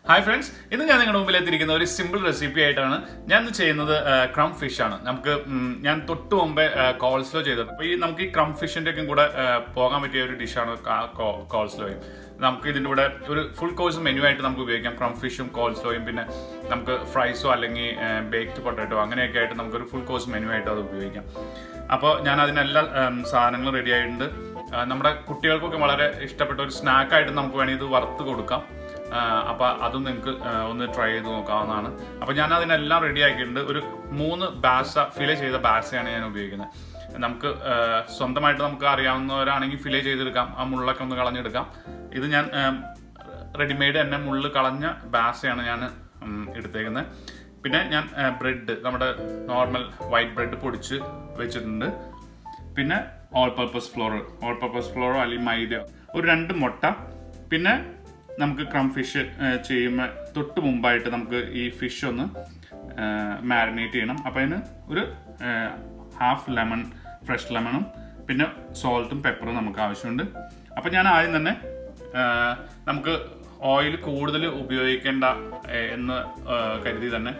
Hi friends, ഇന്ന് ഞാൻ നിങ്ങളുടെ മുമ്പിൽ എത്തിയിരിക്കുന്ന ഒരു സിമ്പിൾ റെസിപ്പി ആയിട്ടാണ് ഞാൻ ഇന്ന് ചെയ്യുന്നത്. ക്രം ഫിഷ് ആണ്. ഞാൻ തൊട്ട് മുമ്പേ കോൾസ്ലോ ചെയ്തത്. അപ്പോൾ നമുക്ക് ഈ ക്രം ഫിഷിന്റെ ഒക്കെ കൂടെ പോകാൻ പറ്റിയ ഒരു ഡിഷാണ് കോൾസ്ലോയും. നമുക്ക് ഇതിൻ്റെ കൂടെ ഒരു ഫുൾ കോഴ്സ് മെനു ആയിട്ട് നമുക്ക് ഉപയോഗിക്കാം. ക്രം ഫിഷും കോൾസ്ലോയും, പിന്നെ നമുക്ക് ഫ്രൈസോ അല്ലെങ്കിൽ ബേക്ക്ഡ് പൊട്ടാറ്റോ അങ്ങനെയൊക്കെ ആയിട്ട് നമുക്കൊരു ഫുൾ കോഴ്സ് മെനു ആയിട്ട് അത് ഉപയോഗിക്കാം. അപ്പോൾ ഞാൻ അതിനെല്ലാ സാധനങ്ങളും റെഡി ആയിട്ടുണ്ട്. നമ്മുടെ കുട്ടികൾക്കൊക്കെ വളരെ ഇഷ്ടപ്പെട്ട ഒരു സ്നാക്കായിട്ട് നമുക്ക് വേണമെങ്കിൽ ഇത് വറുത്ത് കൊടുക്കാം. അപ്പോൾ അതും നിങ്ങൾക്ക് ഒന്ന് ട്രൈ ചെയ്ത് നോക്കാവുന്നതാണ്. അപ്പോൾ ഞാൻ അതിനെല്ലാം റെഡി ആക്കിയിട്ടുണ്ട്. ഒരു 3 ബാസ ഫിലെ ചെയ്ത ബാസയാണ് ഞാൻ ഉപയോഗിക്കുന്നത്. നമുക്ക് സ്വന്തമായിട്ട് നമുക്ക് അറിയാവുന്നവരാണെങ്കിൽ ഫിലെ ചെയ്തെടുക്കാം, ആ മുള്ളൊക്കെ ഒന്ന് കളഞ്ഞെടുക്കാം. ഇത് ഞാൻ റെഡിമെയ്ഡ് തന്നെ മുള്ള് കളഞ്ഞ ബാസയാണ് ഞാൻ എടുത്തേക്കുന്നത്. പിന്നെ ഞാൻ ബ്രെഡ്, നമ്മുടെ നോർമൽ വൈറ്റ് ബ്രെഡ് പൊടിച്ച് വെച്ചിട്ടുണ്ട്. പിന്നെ ഓൾ പർപ്പസ് ഫ്ലോറോ അല്ലെങ്കിൽ മൈദ, ഒരു 2 മുട്ട. പിന്നെ നമുക്ക് ക്രം ഫിഷ് ചെയ്യുമ്പോൾ തൊട്ട് മുമ്പായിട്ട് നമുക്ക് ഈ ഫിഷ് ഒന്ന് മാരിനേറ്റ് ചെയ്യണം. അപ്പോൾ അതിന് ഒരു ഹാഫ് ലെമൺ, ഫ്രഷ് ലെമണും പിന്നെ സോൾട്ടും പെപ്പറും നമുക്ക് ആവശ്യമുണ്ട്. അപ്പോൾ ഞാൻ ആദ്യം തന്നെ നമുക്ക് ഓയിൽ കൂടുതൽ ഉപയോഗിക്കേണ്ട എന്ന് കരുതി തന്നെ